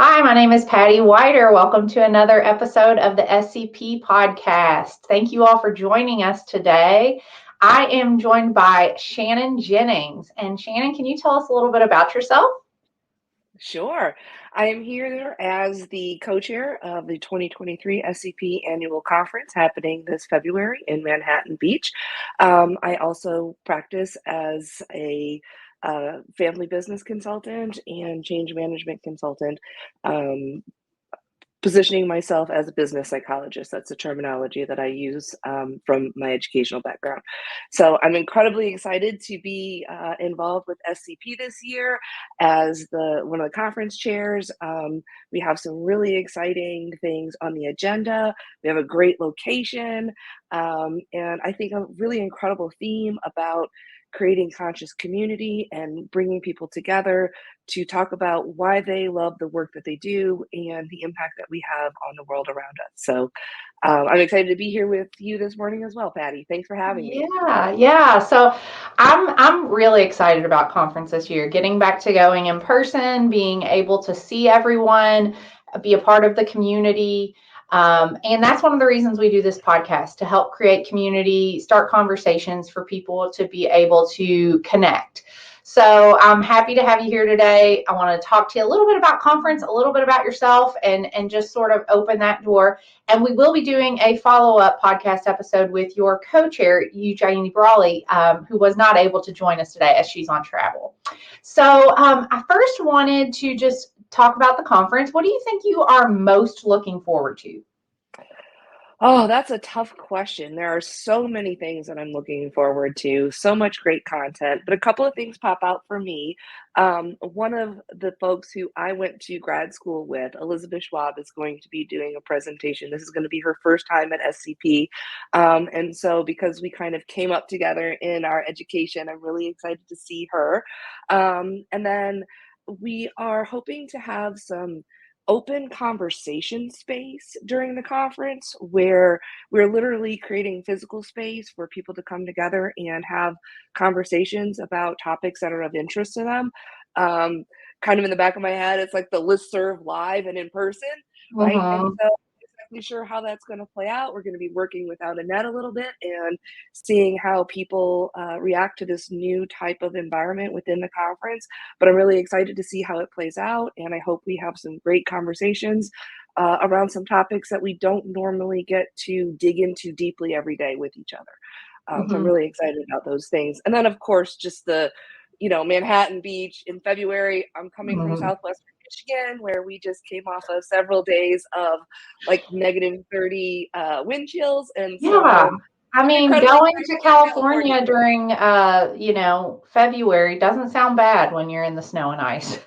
Hi, my name is Patti Weiter. Welcome to another episode of the SCP podcast. Thank you all for joining us today. I am joined by Shannon Jennings. And Shannon, can you tell us a little bit about yourself? Sure. I am here as the co-chair of the 2023 SCP annual conference happening this February in Manhattan Beach. I also practice as a family business consultant and change management consultant, positioning myself as a business psychologist. That's a terminology that I use from my educational background. So I'm incredibly excited to be involved with SCP this year as one of the conference chairs. We have some really exciting things on the agenda. We have a great location, and I think a really incredible theme about creating conscious community and bringing people together to talk about why they love the work that they do and the impact that we have on the world around us. So I'm excited to be here with you this morning as well, Patti. Thanks for having me. Yeah. So I'm really excited about conference this year. Getting back to going in person, being able to see everyone, be a part of the community. And that's one of the reasons we do this podcast, to help create community, start conversations for people to be able to connect. So I'm happy to have you here today. I want to talk to you a little bit about conference, a little bit about yourself, and just sort of open that door. And we will be doing a follow-up podcast episode with your co-chair, Eugenie Brawley, who was not able to join us today as she's on travel. So I first wanted to just talk about the conference. What do you think you are most looking forward to? Oh, that's a tough question. There are so many things that I'm looking forward to, so much great content, but a couple of things pop out for me. One of the folks who I went to grad school with, Elizabeth Schwab, is going to be doing a presentation. This is going to be her first time at SCP. And so, because we kind of came up together in our education, I'm really excited to see her. And then we are hoping to have some open conversation space during the conference where we're literally creating physical space for people to come together and have conversations about topics that are of interest to them. Um, Kind of in the back of my head, it's like the listserv live and in person, right? And Mm-hmm. so I'm not exactly sure how that's going to play out. We're going to be working without a net a little bit and seeing how people react to this new type of environment within the conference. But I'm really excited to see how it plays out, and I hope we have some great conversations around some topics that we don't normally get to dig into deeply every day with each other. So I'm Mm-hmm. really excited about those things. And then, of course, just Manhattan Beach in February. I'm coming from Mm-hmm. Southwestern Michigan, where we just came off of several days of like -30 wind chills, and Yeah. so I I'm mean, incredibly going excited to to go to California. California during, February doesn't sound bad when you're in the snow and ice.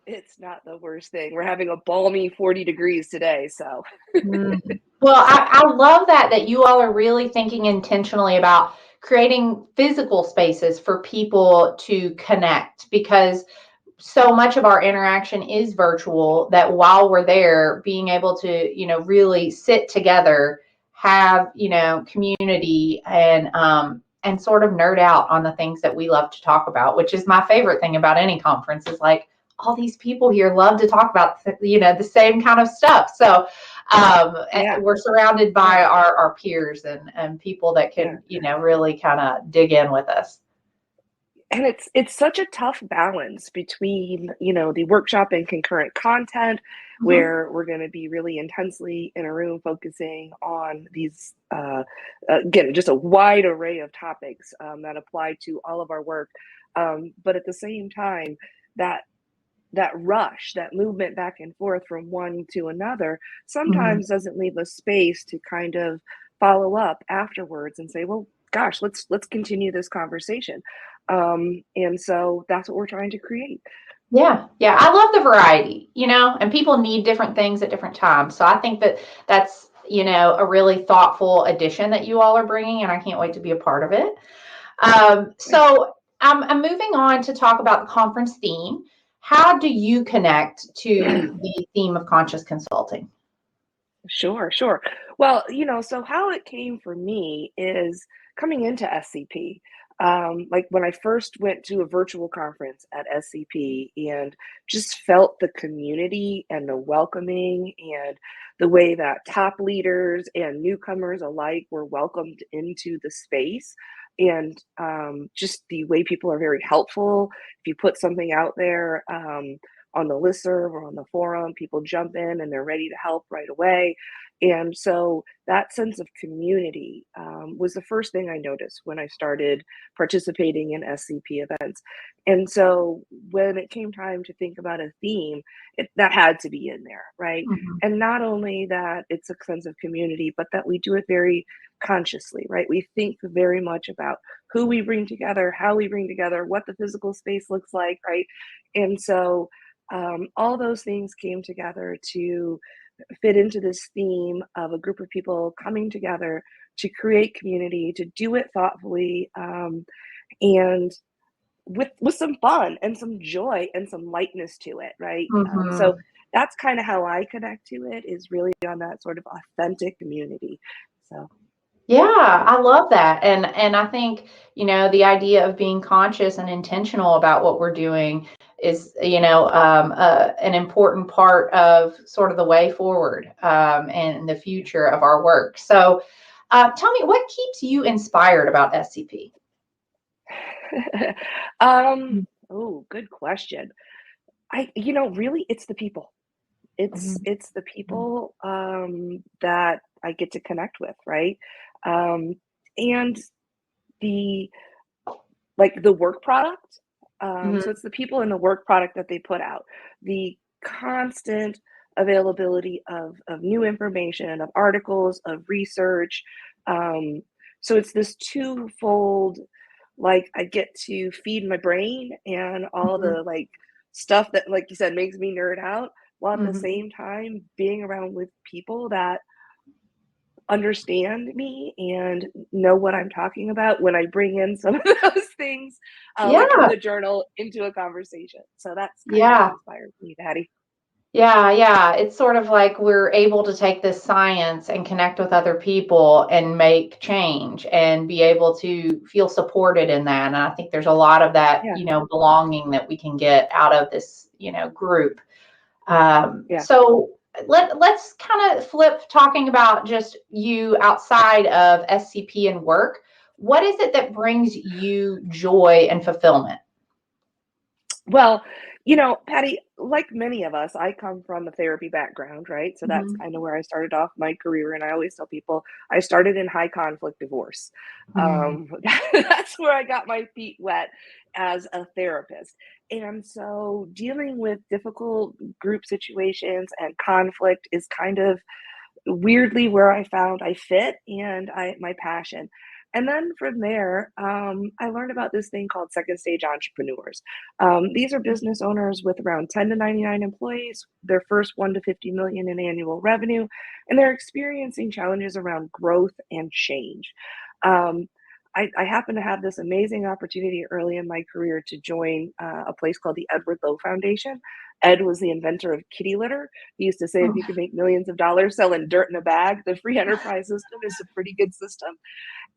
It's not the worst thing. We're having a balmy 40 degrees today, so Mm. Well, I love that you all are really thinking intentionally about creating physical spaces for people to connect, because so much of our interaction is virtual, that while we're there, being able to, really sit together, have, community, and sort of nerd out on the things that we love to talk about, which is my favorite thing about any conference, is like all these people here love to talk about, the same kind of stuff. So yeah, we're surrounded by yeah, our peers and people that yeah. can, really kind of dig in with us. And it's such a tough balance between, the workshop and concurrent content, Mhm. where we're going to be really intensely in a room focusing on these, again, just a wide array of topics that apply to all of our work. But at the same time, that that rush, that movement back and forth from one to another, Mhm. sometimes doesn't leave us space to kind of follow up afterwards and say, well, gosh, let's continue this conversation. And so that's what we're trying to create. Yeah, yeah. I love the variety, and people need different things at different times. So I think that that's, a really thoughtful addition that you all are bringing, and I can't wait to be a part of it. Yeah. So I'm moving on to talk about the conference theme. How do you connect to the theme of conscious consulting? Sure, sure. Well, so how it came for me is coming into SCP. Like when I first went to a virtual conference at SCP and just felt the community and the welcoming and the way that top leaders and newcomers alike were welcomed into the space. And just the way people are very helpful. If you put something out there on the listserv or on the forum, people jump in and they're ready to help right away. And so that sense of community was the first thing I noticed when I started participating in SCP events. And so when it came time to think about a theme, that had to be in there, right? Mhm. And not only that it's a sense of community, but that we do it very consciously, right? We think very much about who we bring together, how we bring together, what the physical space looks like, right? And so all those things came together to fit into this theme of a group of people coming together to create community, to do it thoughtfully, and with some fun and some joy and some lightness to it, right? So Mhm. that's kind of how I connect to it, is really on that sort of authentic community. So Yeah, I love that. And I think, the idea of being conscious and intentional about what we're doing is, an important part of sort of the way forward and the future of our work. So, tell me, what keeps you inspired about SCP? um oh, good question. Really, it's the people. Mhm. It's the people that I get to connect with, right? Um and the the work product. So Mhm. it's the people and the work product that they put out. The constant availability of new information, of articles, of research. Um, so it's this twofold, like I get to feed my brain and all Mhm. the stuff that, like you said, makes me nerd out, while at the Mhm. same time being around with people that understand me and know what I'm talking about when I bring in some of those things, like from Yeah. the journal into a conversation. So that's kind of what Yeah. inspires me, Patty. Yeah, yeah. It's sort of like we're able to take this science and connect with other people and make change and be able to feel supported in that. And I think there's a lot of that, Yeah, belonging that we can get out of this, group. yeah. So let's kind of flip talking about just you outside of SCP and work. What is it that brings you joy and fulfillment? Well, Patty, like many of us, I come from a therapy background, right? So that's Mhm. kind of where I started off my career. And I always tell people I started in high conflict divorce. Mhm. That's where I got my feet wet as a therapist. And so dealing with difficult group situations and conflict is kind of weirdly where I found I fit and my passion. And then from there, I learned about this thing called second stage entrepreneurs. These are business owners with around 10 to 99 employees, their first 1 to 50 million in annual revenue, and they're experiencing challenges around growth and change. Um, I happened to have this amazing opportunity early in my career to join a place called the Edward Lowe Foundation. Ed was the inventor of kitty litter. He used to say if you can make millions of dollars selling dirt in a bag, the free enterprise system is a pretty good system.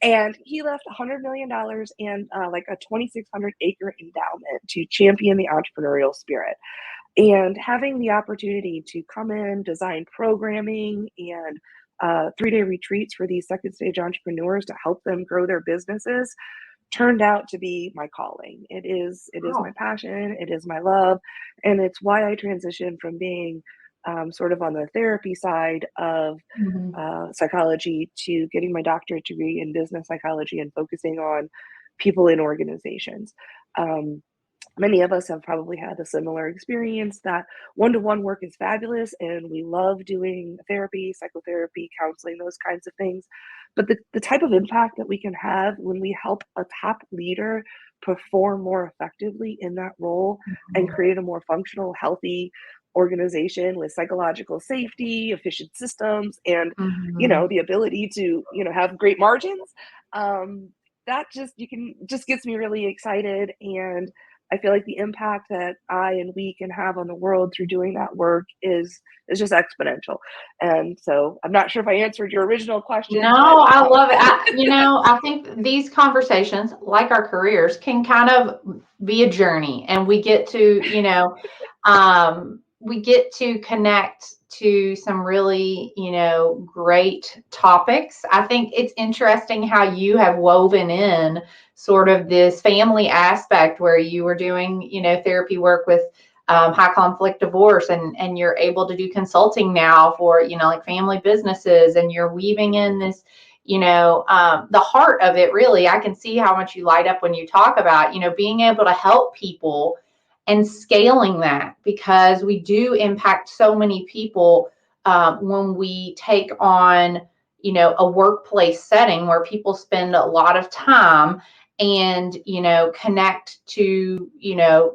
And he left $100 million and like a 2,600-acre endowment to champion the entrepreneurial spirit. And having the opportunity to come in, design programming, and 3-day retreats for these second stage entrepreneurs to help them grow their businesses turned out to be my calling. It is my Oh. passion, it is my love, and it's why I transitioned from being sort of on the therapy side of Mhm. psychology to getting my doctorate degree in business psychology and focusing on people in organizations. Um, Many of us have probably had a similar experience that one-to-one work is fabulous and we love doing therapy, psychotherapy, counseling, those kinds of things. But the type of impact that we can have when we help a top leader perform more effectively in that role and Mhm. create a more functional, healthy organization with psychological safety, efficient systems, and Mhm. the ability to have great margins. That just gets me really excited, and I feel like the impact that I and we can have on the world through doing that work is just exponential. And so I'm not sure if I answered your original question, but No, I love it. I think these conversations, like our careers, can kind of be a journey, and we get to connect to some really, great topics. I think it's interesting how you have woven in sort of this family aspect where you were doing, therapy work with high conflict divorce, and you're able to do consulting now for, like family businesses, and you're weaving in this, the heart of it. Really, I can see how much you light up when you talk about, being able to help people and scaling that, because we do impact so many people when we take on, a workplace setting where people spend a lot of time and, connect to,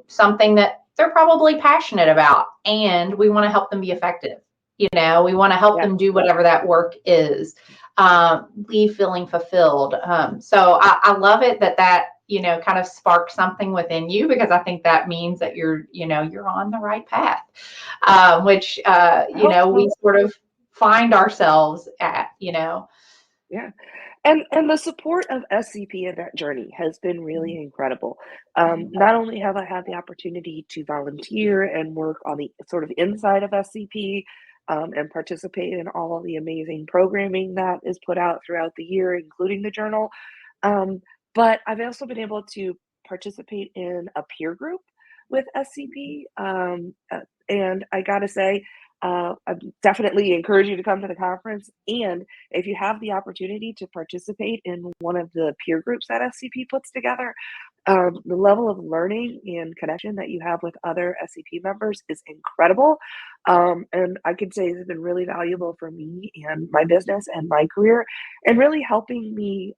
something that they're probably passionate about, and we want to help them be effective. We want to help yeah. them do whatever that work is, leave feeling fulfilled. So I love it that kind of sparked something within you, because I think that means that you're on the right path, which, I hope we so. sort of find ourselves at. Yeah. And the support of SCP in that journey has been really incredible. Not only have I had the opportunity to volunteer and work on the sort of inside of SCP, and participate in all of the amazing programming that is put out throughout the year, including the journal, um, but I've also been able to participate in a peer group with SCP. And I gotta say, I definitely encourage you to come to the conference. And if you have the opportunity to participate in one of the peer groups that SCP puts together, the level of learning and connection that you have with other SCP members is incredible. And I could say it's been really valuable for me and my business and my career, and really helping me,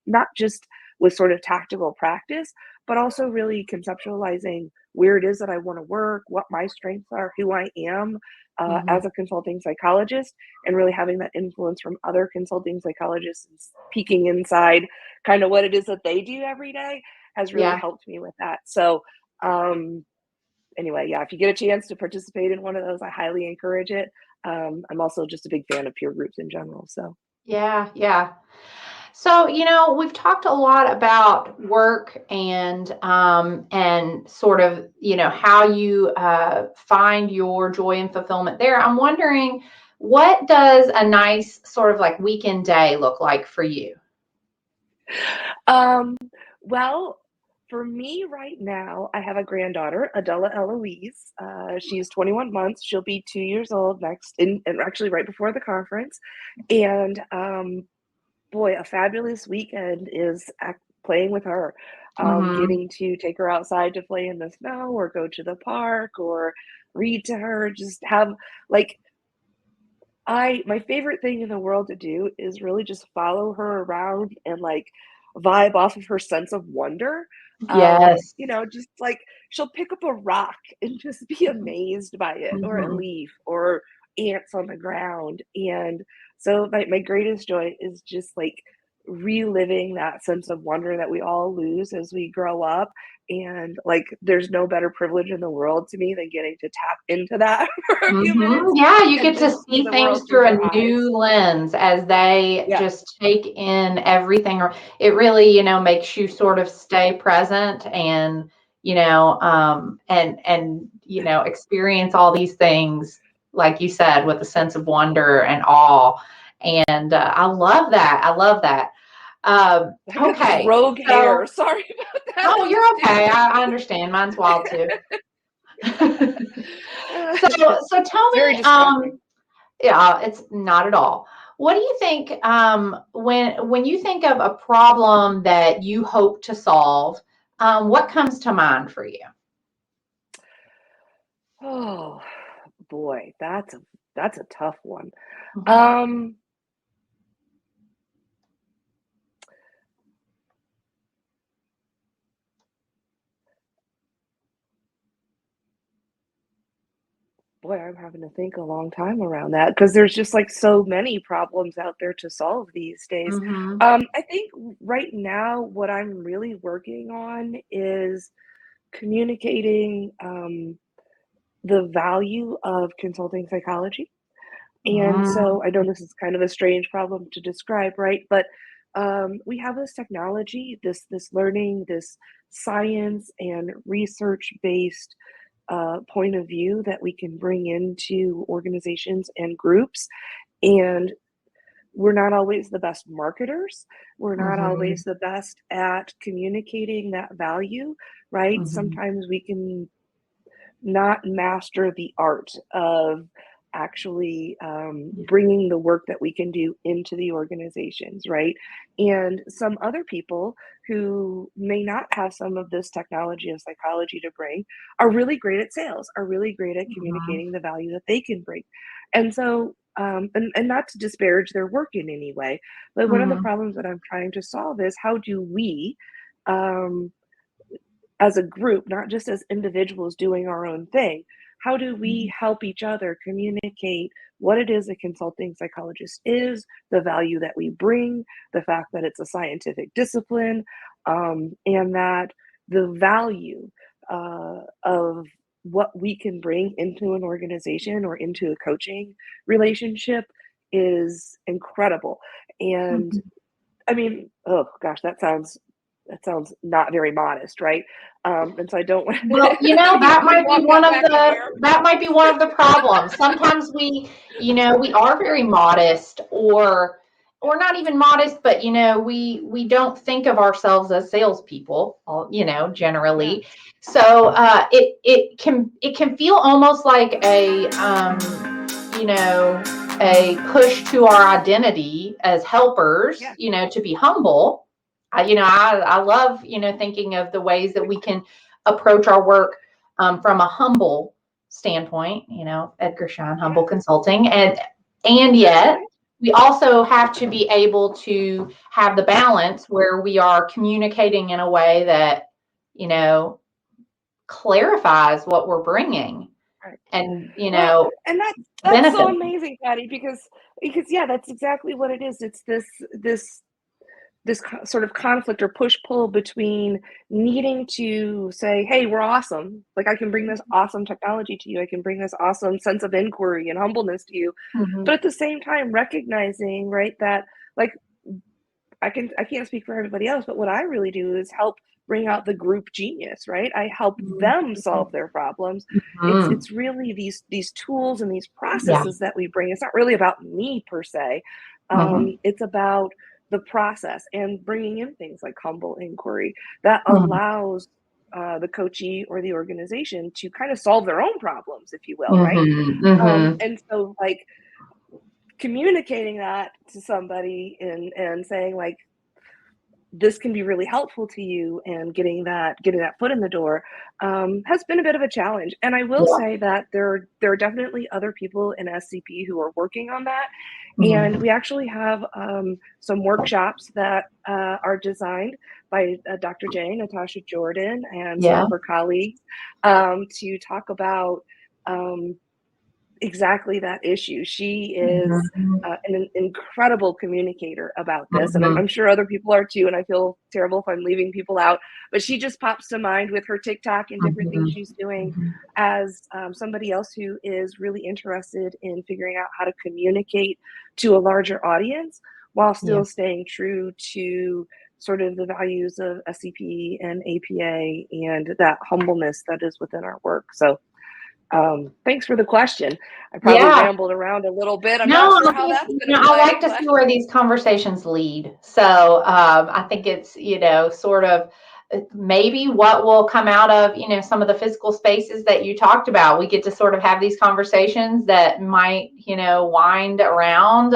not just with sort of tactical practice, but also really conceptualizing where it is that I want to work, what my strengths are, who I am Mhm. as a consulting psychologist, and really having that influence from other consulting psychologists and peeking inside kind of what it is that they do every day has really Yeah. helped me with that. So, um, anyway, yeah, if you get a chance to participate in one of those, I highly encourage it. I'm also just a big fan of peer groups in general. So, Yeah. Yeah. So, we've talked a lot about work, and sort of, how you find your joy and fulfillment there. I'm wondering, what does a nice sort of like weekend day look like for you? um, well, for me right now, I have a granddaughter, Adela Eloise. She's 21 months. She'll be 2 years old next, and actually right before the conference. And boy, a fabulous weekend is playing with her. Hmm. Getting to take her outside to play in the snow or go to the park or read to her, just have like my favorite thing in the world to do is really just follow her around and like vibe off of her sense of wonder. Yes. Just like she'll pick up a rock and just be amazed by it, or a Hmm. leaf, or ants on the ground. And so my greatest joy is just like reliving that sense of wonder that we all lose as we grow up. And like there's no better privilege in the world to me than getting to tap into that for a few Hmm. minutes Yeah, you and get to just see see the things world through through her a eyes. new lens as they Yeah. just take in everything. Or it really, makes you sort of stay present, and, experience all these things, like you said, with a sense of wonder and awe. And I love that. I love that. I've got this Okay. rogue hair. So, Sorry about that. oh, I'm you're just okay. doing I understand. Mine's wild too. So tell It's very me, distracting. yeah, it's not at all. What do you think, when you think of a problem that you hope to solve, what comes to mind for you? Oh boy, that's a tough one. Mhm. Um, boy, I'm having to think a long time around that because there's just like so many problems out there to solve these days. Mhm. I think right now what I'm really working on is communicating the value of consulting psychology. And Mm, so I know this is kind of a strange problem to describe, right? But we have this technology, this learning, this science and research based point of view that we can bring into organizations and groups. And we're not always the best marketers. We're not mhm, always the best at communicating that value, right? mhm. Sometimes we can not master the art of actually Yeah. bringing the work that we can do into the organizations, right? And some other people who may not have some of this technology of psychology to bring are really great at sales, are really great at Mhm, communicating the value that they can bring. And so, and not to disparage their work in any way, but one of the mhm, problems that I'm trying to solve is how do we, um, as a group, not just as individuals doing our own thing, how do we mhm. help each other communicate what it is a consulting psychologist is, the value that we bring, the fact that it's a scientific discipline, and that the value of what we can bring into an organization or into a coaching relationship is incredible. And Mhm. I mean, oh gosh, that sounds not very modest, right? And so I don't want Well, maybe maybe walk that back a hair. that might be one of the problems. Sometimes we, we are very modest, or not even modest, but we don't think of ourselves as salespeople, Yeah, generally. So it can feel almost like a push to our identity as helpers, yeah, to be humble. I love, thinking of the ways that we can approach our work from a humble standpoint, Edgar Schein, yeah, humble consulting. And that's yet right. we also have to be able to have the balance where we are communicating in a way that, you know, clarifies what we're bringing Right. and, Well, and that's so benefiting. amazing, Patty, because yeah, that's exactly what it is. It's this sort of conflict or push pull between needing to say, hey, we're awesome. Like, I can bring this awesome technology to you. I can bring this awesome sense of inquiry and humbleness to you. Mhm. But at the same time, recognizing, right, that like I can't speak for everybody else, but what I really do is help bring out the group genius, right? I help them solve their problems. Mhm. It's really these tools and these Yeah. processes that we bring. It's not really about me per se. Mhm. It's about the process and bringing in things like humble inquiry that Mhm. allows the coachee or the organization to kind of solve their own problems, if you will, right? Mhm. Mhm. And so, like, communicating that to somebody and saying like this can be really helpful to you and getting that foot in the door has been a bit of a challenge. And I will Yeah. say that there are definitely other people in SCP who are working on that. And Mhm. we actually have some workshops that are designed by Dr. J, Natasha Jordan, and some Yeah. of her colleagues to talk about um, exactly that issue. She is Mhm. an incredible communicator about this, and Mhm. I'm sure other people are too. And I feel terrible if I'm leaving people out, but she just pops to mind with her TikTok and different things Mhm. she's doing Mhm. as somebody else who is really interested in figuring out how to communicate to a larger audience while Yeah. still staying true to sort of the values of SCP and APA and that humbleness that is within our work. So thanks for the question. I probably Yeah. rambled around a little bit. I'm not No, sure I how think, that's going to I play, like to but see where these conversations lead. So I think it's, sort of maybe what will come out of, some of the physical spaces that you talked about. We get to sort of have these conversations that might, wind around,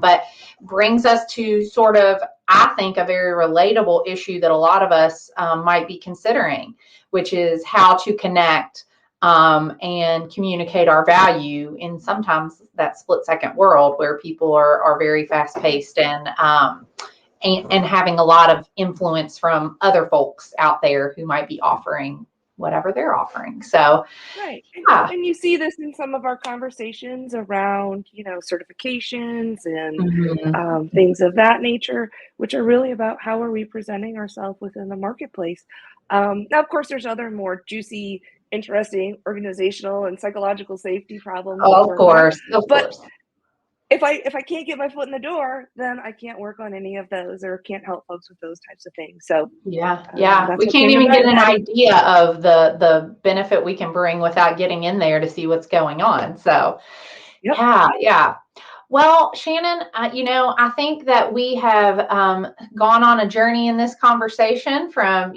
but brings us to sort of, I think, a very relatable issue that a lot of us might be considering, which is how to connect and communicate our value in sometimes that split second world where people are very fast paced and having a lot of influence from other folks out there who might be offering whatever they're offering. So, Right. yeah. And you see this in some of our conversations around, certifications and Mhm. things of that nature, which are really about how are we presenting ourselves within the marketplace. Now, of course, there's other more juicy, interesting organizational and psychological safety problems to Of work on. course, of But course. if I can't get my foot in the door, then I can't work on any of those or can't help folks with those types of things. So Yeah, yeah. that's We what can't came to even get mind, an Patti. idea of the benefit we can bring without getting in there to see what's going on. So, Yep. yeah, yeah. Well, Shannon, I think that we have gone on a journey in this conversation from,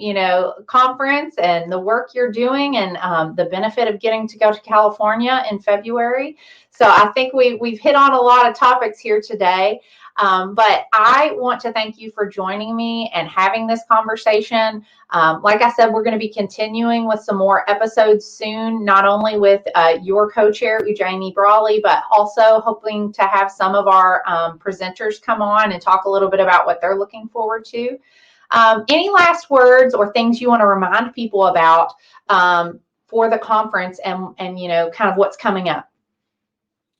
conference and the work you're doing and the benefit of getting to go to California in February. So I think we've hit on a lot of topics here today. But I want to thank you for joining me and having this conversation. Like I said, we're going to be continuing with some more episodes soon, not only with your co-chair, Ujjaini Brawley, but also hoping to have some of our presenters come on and talk a little bit about what they're looking forward to. Any last words or things you want to remind people about for the conference and kind of what's coming up?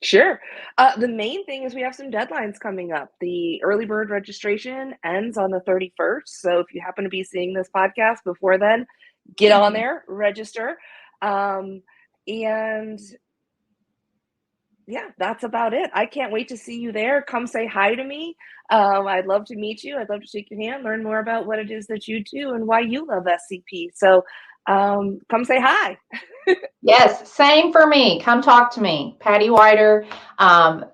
Sure. The main thing is we have some deadlines coming up. The early bird registration ends on the 31st. So if you happen to be seeing this podcast before then, get on there, register. Um, and yeah, that's about it. I can't wait to see you there. Come say hi to me. I'd love to meet you. I'd love to shake your hand, learn more about what it is that you do and why you love SCP. So come say hi. Yes, same for me. Come talk to me. Patti Weiter.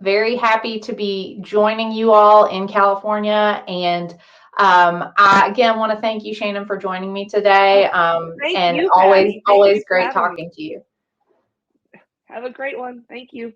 Very happy to be joining you all in California. And I again want to thank you, Shannon, for joining me today. Thank And you, always, Patti. Thank you always for great having me. talking to you. Have a great one. Thank you.